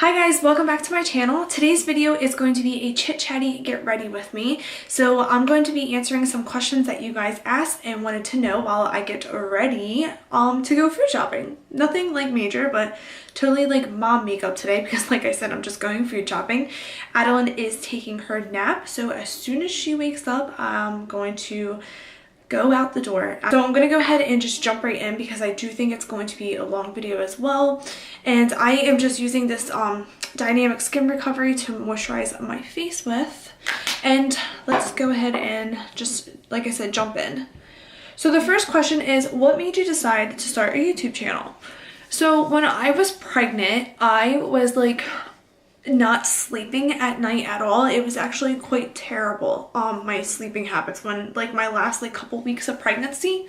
Hi guys, welcome back to my channel. Today's video is going to be a chit chatty get ready with me. So I'm going to be answering some questions that you guys asked and wanted to know while I get ready to go food shopping. Nothing like major, but totally like mom makeup today because like I said, I'm just going food shopping. Adalynne is taking her nap, so as soon as she wakes up, I'm going to go out the door. So I'm gonna go ahead and just jump right in because I do think it's going to be a long video as well. And I am just using this Dynamic Skin Recovery to moisturize my face with. And let's go ahead and just, like I said, jump in. So the first question is, what made you decide to start a YouTube channel? So when I was pregnant, I was like not sleeping at night at all. It was actually quite terrible, my sleeping habits when like my last like couple weeks of pregnancy.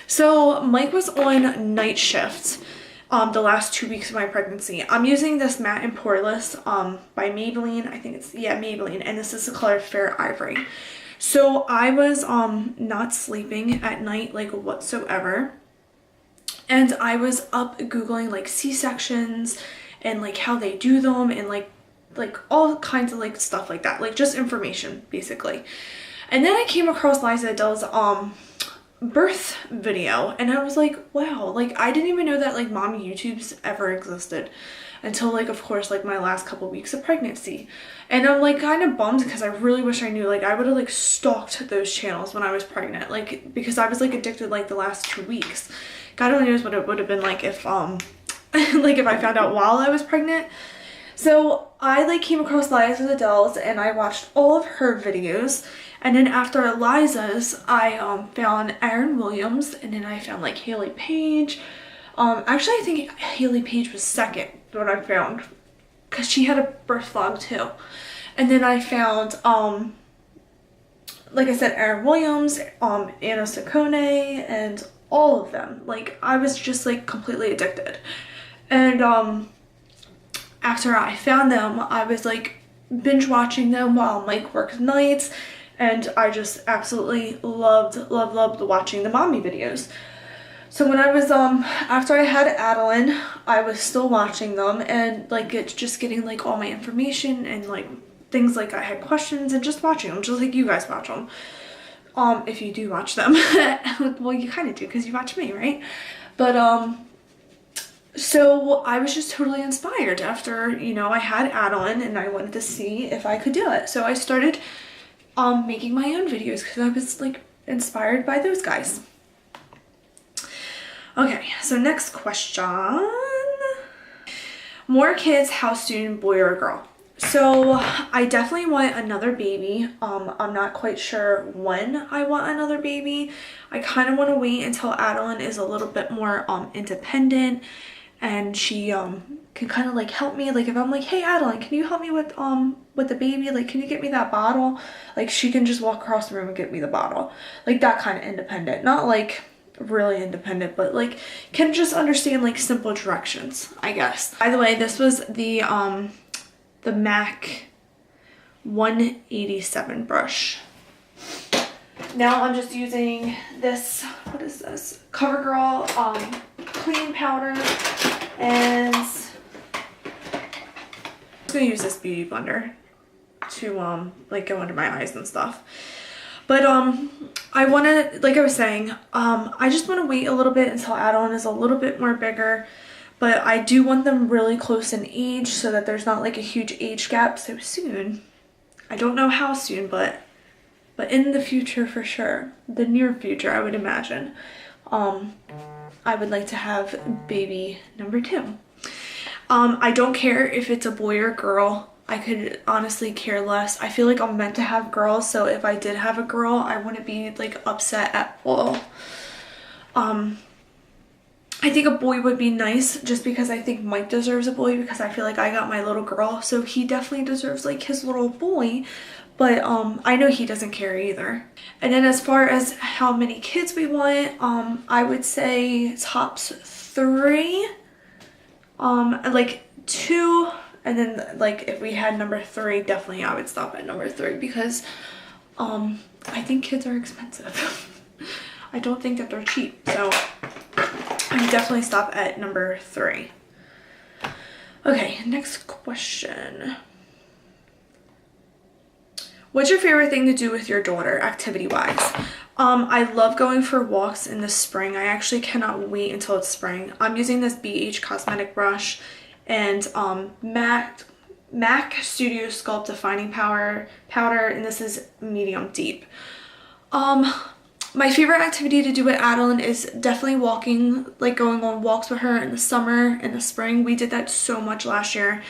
So Mike was on night shift the last 2 weeks of my pregnancy. I'm using this matte and poreless by Maybelline. I think it's, yeah, Maybelline, and this is the color Fair Ivory. So I was not sleeping at night like whatsoever, and I was up googling like C-sections and like how they do them and like all kinds of like stuff like that, like just information basically. And then I came across Liza Adele's birth video, and I was like, wow, like I didn't even know that like mommy YouTubes ever existed until like of course like my last couple weeks of pregnancy. And I'm like kind of bummed because I really wish I knew. Like I would have like stalked those channels when I was pregnant, like because I was like addicted like the last 2 weeks. God only knows what it would have been like if like if I found out while I was pregnant. So I like came across Liza Adele's and I watched all of her videos, and then after Liza's I found Aaron Williams, and then I found like Haley Paige. Actually I think Haley Paige was second what I found because she had a birth vlog too. And then I found like I said, Aaron Williams, Anna Ciccone, and all of them. Like I was just like completely addicted. And after I found them, I was like binge watching them while Mike worked nights, and I just absolutely loved watching the mommy videos. So when I was after I had Adalynne, I was still watching them and like it's just getting like all my information and like things like I had questions and just watching them just like you guys watch them. If you do watch them. Well, you kind of do because you watch me, right? But so I was just totally inspired after, you know, I had Adalynne and I wanted to see if I could do it. So I started making my own videos because I was like inspired by those guys. Okay, so next question. More kids, how soon, boy or girl? So I definitely want another baby. I'm not quite sure when I want another baby. I kind of want to wait until Adalynne is a little bit more independent, and she can kind of like help me. Like if I'm like, hey Adalynne, can you help me with the baby? Like can you get me that bottle? Like she can just walk across the room and get me the bottle. Like that kind of independent. Not like really independent, but like can just understand like simple directions, I guess. By the way, this was the MAC 187 brush. Now I'm just using this, what is this? CoverGirl clean powder, and I'm just gonna use this beauty blender to like go under my eyes and stuff. But I want to, like I was saying, I just want to wait a little bit until Adalynne is a little bit more bigger, but I do want them really close in age so that there's not like a huge age gap so soon. I don't know how soon, but in the future for sure, the near future I would imagine, I would like to have baby number 2. I don't care if it's a boy or girl. I could honestly care less. I feel like I'm meant to have girls, so if I did have a girl, I wouldn't be like upset at all. I think a boy would be nice just because I think Mike deserves a boy, because I feel like I got my little girl, so he definitely deserves like his little boy. But I know he doesn't care either. And then as far as how many kids we want, I would say tops 3, like 2, and then like if we had number 3, definitely I would stop at number 3 because I think kids are expensive. I don't think that they're cheap, so I would definitely stop at number 3. Okay, next question. What's your favorite thing to do with your daughter, activity-wise? I love going for walks in the spring. I actually cannot wait until it's spring. I'm using this BH cosmetic brush and MAC Studio Sculpt Defining Powder, and this is medium deep. My favorite activity to do with Adalynne is definitely walking, like going on walks with her in the summer and the spring. We did that so much last year,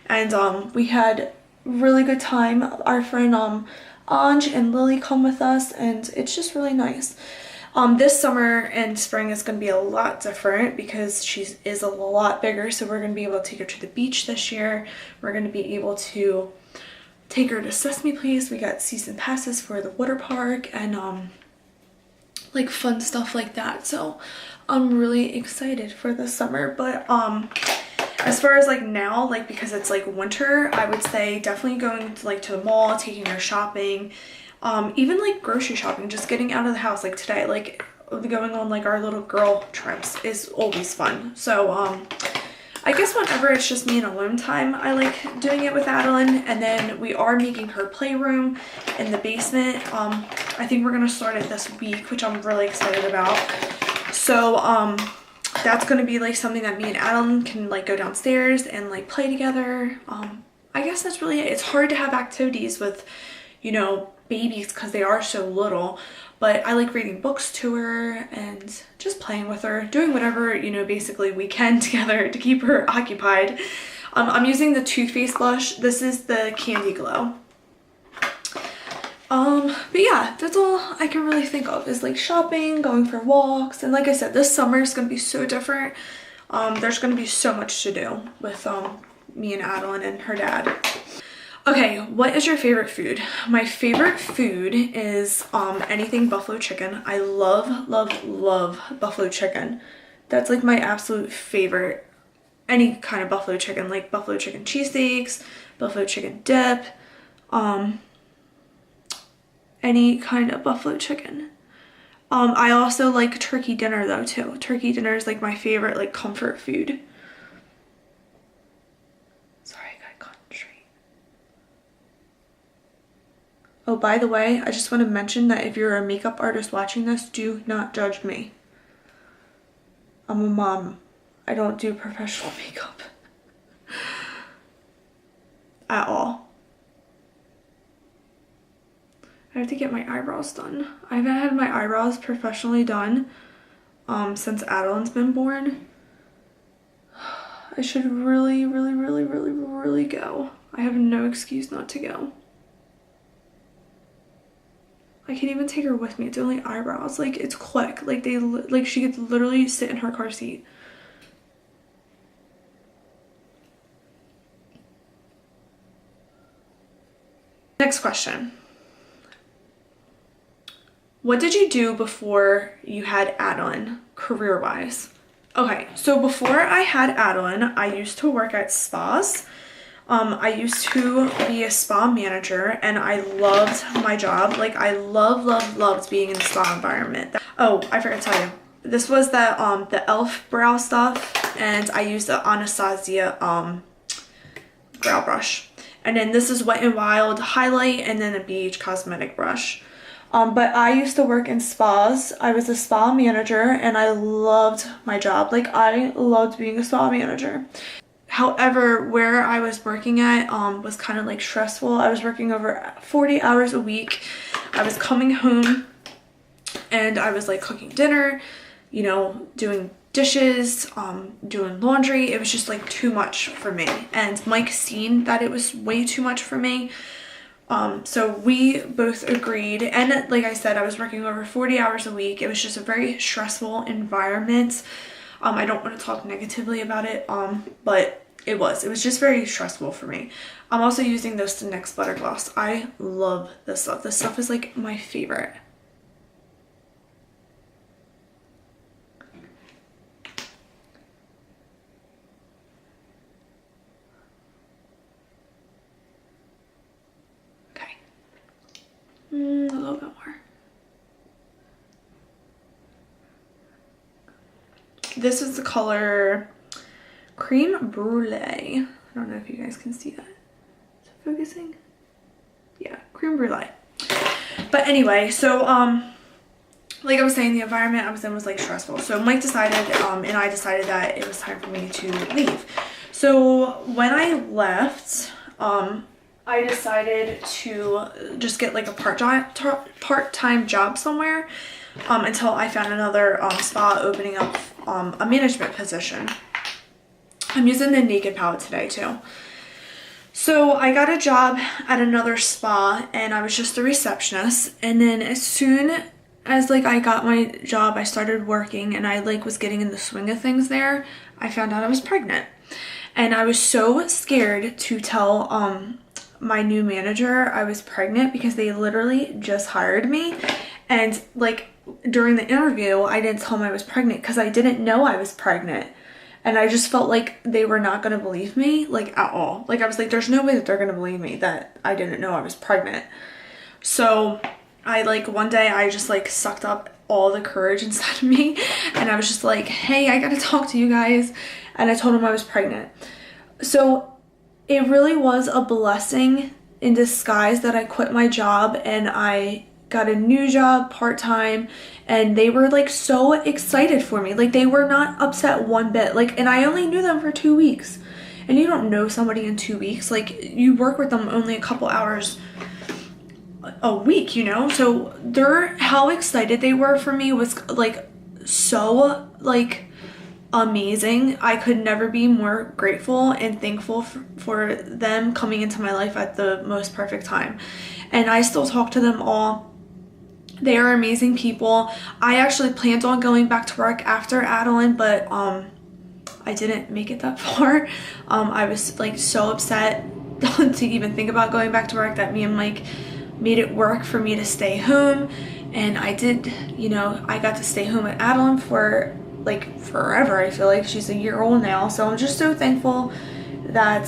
and we had really good time. Our friend Anj and Lily come with us, and it's just really nice. This summer and spring is going to be a lot different because she is a lot bigger, so we're going to be able to take her to the beach this year. We're going to be able to take her to Sesame Place. We got season passes for the water park and like fun stuff like that, so I'm really excited for the summer. But as far as like now, like because it's like winter, I would say definitely going to like to the mall, taking her shopping, even like grocery shopping, just getting out of the house. Like today, like going on like our little girl trips is always fun. So I guess whenever it's just me and alone time, I like doing it with Adalynne. And then we are making her playroom in the basement. I think we're gonna start it this week, which I'm really excited about. So that's gonna be like something that me and Adalynne can like go downstairs and like play together. I guess that's really it. It's hard to have activities with, you know, babies because they are so little, but I like reading books to her and just playing with her, doing whatever, you know, basically we can together to keep her occupied. I'm using the Too Faced blush. This is the Candy Glow. But yeah, that's all I can really think of is like shopping, going for walks, and like I said, this summer is going to be so different. There's going to be so much to do with me and Adalynne and her dad. Okay, what is your favorite food? My favorite food is anything buffalo chicken. I love, love, love buffalo chicken. That's like my absolute favorite. Any kind of buffalo chicken, like buffalo chicken cheesesteaks, buffalo chicken dip, any kind of buffalo chicken. I also like turkey dinner though too. Turkey dinner is like my favorite like comfort food. Sorry, I got concentrate. Oh, by the way, I just want to mention that if you're a makeup artist watching this, do not judge me. I'm a mom. I don't do professional makeup at all. I have to get my eyebrows done. I haven't had my eyebrows professionally done since Adalynne's been born. I should really, really, really, really, really go. I have no excuse not to go. I can't even take her with me. It's only eyebrows. Like, it's quick. Like, she could literally sit in her car seat. Next question. What did you do before you had Adalynne, career-wise? Okay, so before I had Adalynne, I used to work at spas. I used to be a spa manager, and I loved my job. Like, I loved being in the spa environment. Oh, I forgot to tell you. This was the e.l.f. brow stuff, and I used the Anastasia brow brush. And then this is Wet n Wild highlight, and then a BH cosmetic brush. But I used to work in spas. I was a spa manager, and I loved my job. Like, I loved being a spa manager. However, where I was working at was kind of like stressful. I was working over 40 hours a week. I was coming home and I was like cooking dinner, you know, doing dishes, doing laundry. It was just like too much for me. And Mike seen that it was way too much for me. So we both agreed, and like I said, I was working over 40 hours a week. It was just a very stressful environment. I don't want to talk negatively about it, but it was just very stressful for me. I'm also using this NYX Butter Gloss. I love this stuff. This stuff is like my favorite. Okay. A little bit more. This is the color creme brulee. I don't know if you guys can see that. Is it focusing? Yeah, creme brulee. But anyway, so like I was saying, the environment I was in was like stressful. So Mike decided and I decided that it was time for me to leave. So when I left, I decided to just get like a part-time job somewhere until I found another spa opening up a management position. I'm using the Naked palette today too. So I got a job at another spa and I was just a receptionist, and then as soon as like I got my job, I started working and I like was getting in the swing of things there, I found out I was pregnant. And I was so scared to tell my new manager I was pregnant because they literally just hired me, and like during the interview I didn't tell them I was pregnant because I didn't know I was pregnant. And I just felt like they were not going to believe me, like, at all. Like, I was like, there's no way that they're going to believe me that I didn't know I was pregnant. So, one day I just, like, sucked up all the courage inside of me. And I was just like, hey, I got to talk to you guys. And I told them I was pregnant. So, it really was a blessing in disguise that I quit my job and I got a new job part-time, and they were like so excited for me. Like, they were not upset one bit. Like, and I only knew them for 2 weeks, and you don't know somebody in 2 weeks. Like, you work with them only a couple hours a week, you know? So how excited they were for me was like so like amazing. I could never be more grateful and thankful for them coming into my life at the most perfect time. And I still talk to them all. They are amazing people. I actually planned on going back to work after Adalynne, but I didn't make it that far. I was like so upset to even think about going back to work that me and Mike made it work for me to stay home. And I did, you know, I got to stay home at Adalynne for like forever. I feel like she's a year old now. So I'm just so thankful that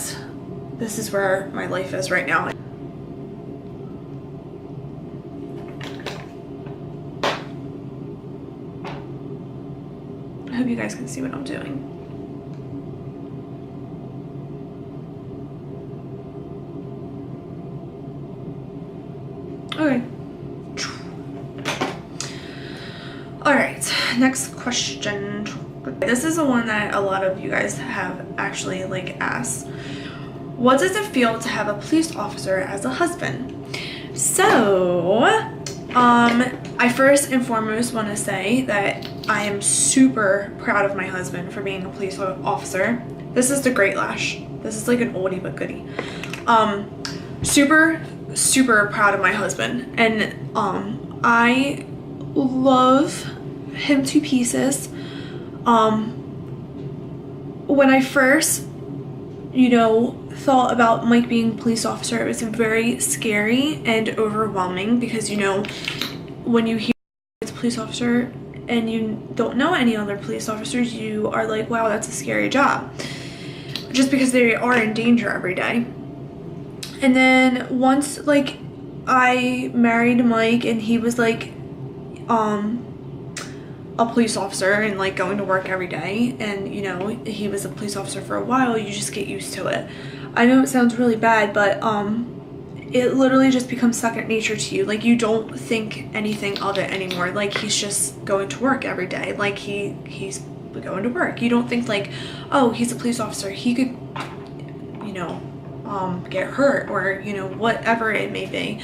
this is where my life is right now. I hope you guys can see what I'm doing. Okay. All right, next question. This is the one that a lot of you guys have actually like asked. What does it feel to have a police officer as a husband? So, I first and foremost want to say that I am super proud of my husband for being a police officer. This is the Great Lash. This is like an oldie but goodie. Super proud of my husband, and I love him to pieces. When I first, you know, thought about Mike being a police officer, it was very scary and overwhelming because, you know, when you hear it's a police officer and you don't know any other police officers, you are like, wow, that's a scary job, just because they are in danger every day. And then once like I married Mike and he was like a police officer and like going to work every day, and you know, he was a police officer for a while, you just get used to it. I know it sounds really bad, but it literally just becomes second nature to you. Like, you don't think anything of it anymore. Like, he's just going to work every day. Like, he's going to work. You don't think like, oh, he's a police officer, he could, you know, get hurt, or you know, whatever it may be.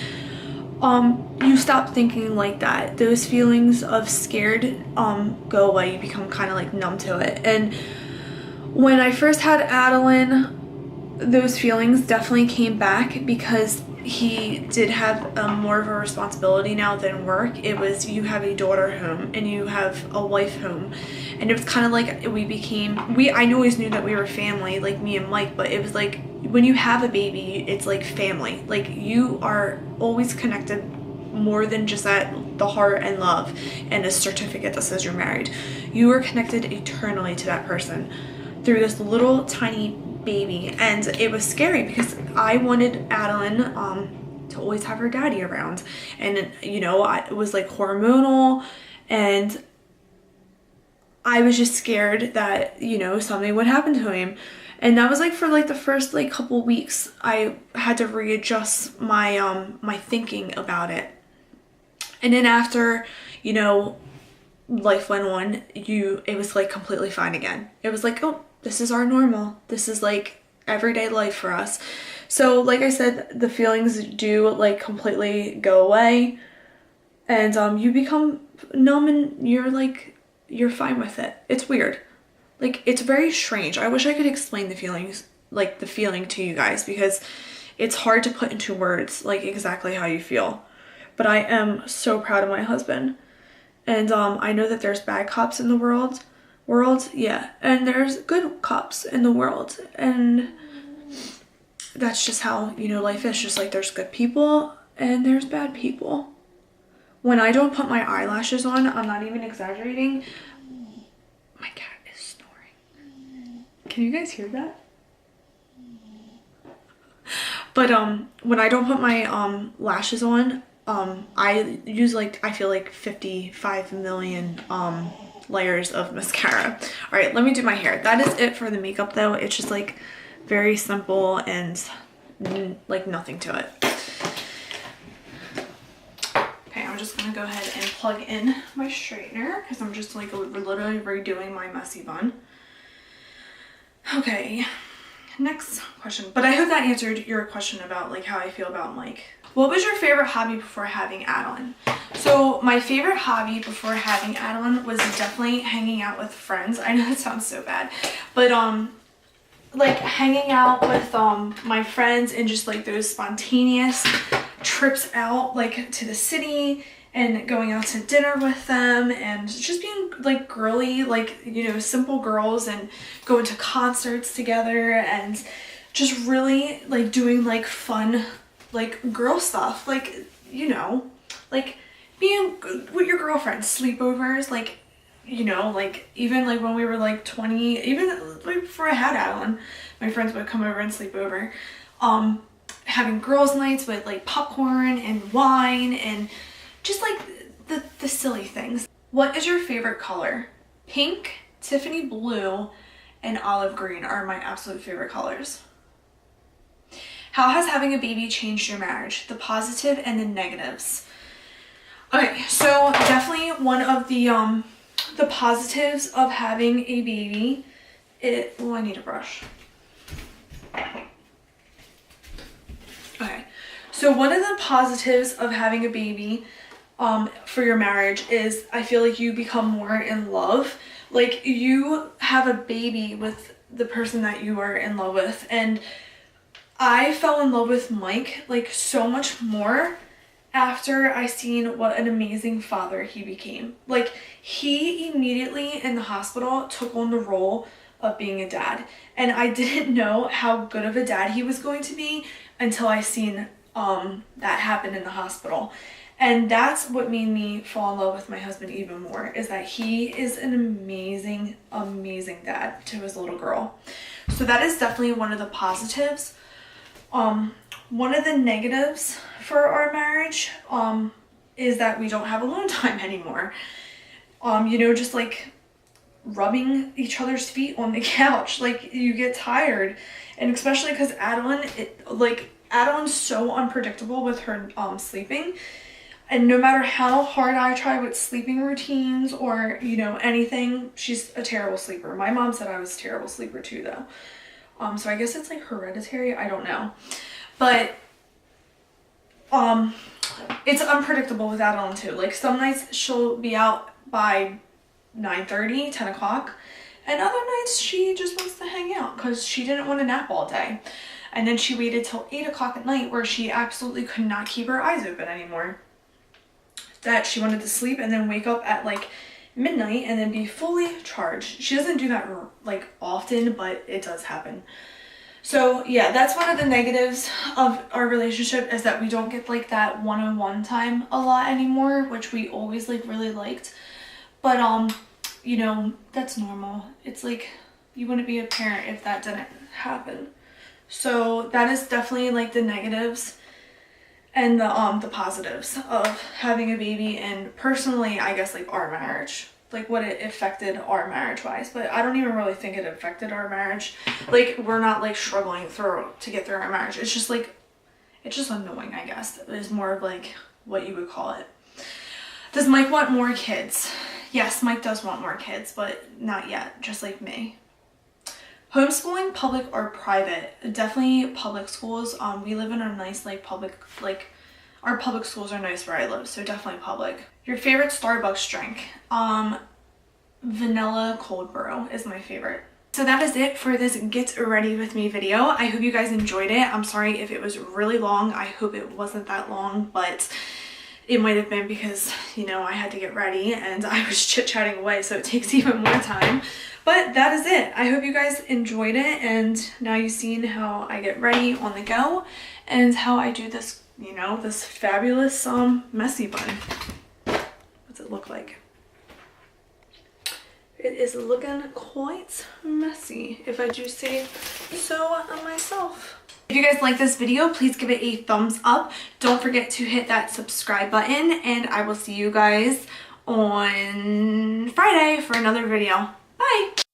You stop thinking like that. Those feelings of scared go away. You become kind of like numb to it. And when I first had Adalynne, those feelings definitely came back because he did have more of a responsibility now than work. It was, you have a daughter home and you have a wife home, and it was kind of like I always knew that we were family, like me and Mike, but it was like when you have a baby, it's like family. Like, you are always connected more than just at the heart and love and a certificate that says you're married. You are connected eternally to that person through this little tiny baby. And it was scary because I wanted Adalynne to always have her daddy around, and you know, it was like hormonal, and I was just scared that, you know, something would happen to him. And that was like for like the first like couple weeks, I had to readjust my thinking about it. And then after, you know, life went on, it was like completely fine again. It was like, oh, this is our normal. This is like everyday life for us. So like I said, the feelings do like completely go away, and you become numb and you're fine with it. It's weird. Like, it's very strange. I wish I could explain the feelings, like the feeling to you guys, because it's hard to put into words like exactly how you feel. But I am so proud of my husband. And I know that there's bad cops in the world, yeah, and there's good cops in the world, and that's just how, you know, life is. Just like there's good people and there's bad people. When I don't put my eyelashes on, I'm not even exaggerating, my cat is snoring. Can you guys hear that? But when I don't put my lashes on, I use like, I feel like 55 million layers of mascara. All right, let me do my hair. That is it for the makeup though. It's just like very simple and like nothing to it. Okay, I'm just gonna go ahead and plug in my straightener because I'm just like literally redoing my messy bun. Okay, next question. But I hope that answered your question about like how I feel about Mike. What was your favorite hobby before having Adalynne? So my favorite hobby before having Adalynne was definitely hanging out with friends. I know that sounds so bad, but like hanging out with my friends and just like those spontaneous trips out like to the city and going out to dinner with them and just being like girly, like, you know, simple girls, and going to concerts together and just really like doing like fun like girl stuff, like, you know, like being with your girlfriends, sleepovers, like, you know, like even like when we were like 20, even like before I had Adalynne, my friends would come over and sleep over, having girls' nights with like popcorn and wine and just like the silly things. What is your favorite color? Pink, Tiffany blue, and olive green are my absolute favorite colors. How has having a baby changed your marriage? The positive and the negatives. Okay, so definitely one of the positives of having a baby, I need a brush. Okay, so one of the positives of having a baby for your marriage is I feel like you become more in love. Like, you have a baby with the person that you are in love with, and I fell in love with Mike like so much more after I seen what an amazing father he became. Like, he immediately in the hospital took on the role of being a dad, and I didn't know how good of a dad he was going to be until I seen that happen in the hospital. And that's what made me fall in love with my husband even more, is that he is an amazing, amazing dad to his little girl. So that is definitely one of the positives. One of the negatives for our marriage is that we don't have alone time anymore. You know, just like rubbing each other's feet on the couch, like you get tired. And especially because Adalynne's so unpredictable with her sleeping. And no matter how hard I try with sleeping routines or, you know, anything, she's a terrible sleeper. My mom said I was a terrible sleeper too, though. So I guess it's like hereditary. I don't know. But it's unpredictable with Adalynne too. Like, some nights she'll be out by 9:30, 10 o'clock. And other nights she just wants to hang out because she didn't want to nap all day. And then she waited till 8 o'clock at night where she absolutely could not keep her eyes open anymore. That she wanted to sleep and then wake up at like midnight and then be fully charged. She doesn't do that like often, but it does happen. So yeah, that's one of the negatives of our relationship, is that we don't get like that one-on-one time a lot anymore, which we always like really liked. But you know, that's normal. It's like you wouldn't be a parent if that didn't happen. So that is definitely like the negatives. And the positives of having a baby, and personally, I guess, like our marriage. like what it affected our marriage wise, but I don't even really think it affected our marriage. Like we're not like struggling to get through our marriage. It's just like, it's just annoying, I guess. It's more of like what you would call it. Does Mike want more kids? Yes, Mike does want more kids, but not yet, just like me. Homeschooling, public or private? Definitely public schools. We live in a nice like public, like our public schools are nice where I live, so definitely public. Your favorite Starbucks drink? Vanilla cold brew is my favorite. So that is it for this get ready with me video. I hope you guys enjoyed it. I'm sorry if it was really long. I hope it wasn't that long, but it might have been because, you know, I had to get ready and I was chit-chatting away, so it takes even more time. But that is it. I hope you guys enjoyed it, and now you've seen how I get ready on the go and how I do this, you know, this fabulous messy bun. What's it look like? It is looking quite messy, if I do say so myself. If you guys like this video, please give it a thumbs up. Don't forget to hit that subscribe button, and I will see you guys on Friday for another video. Bye!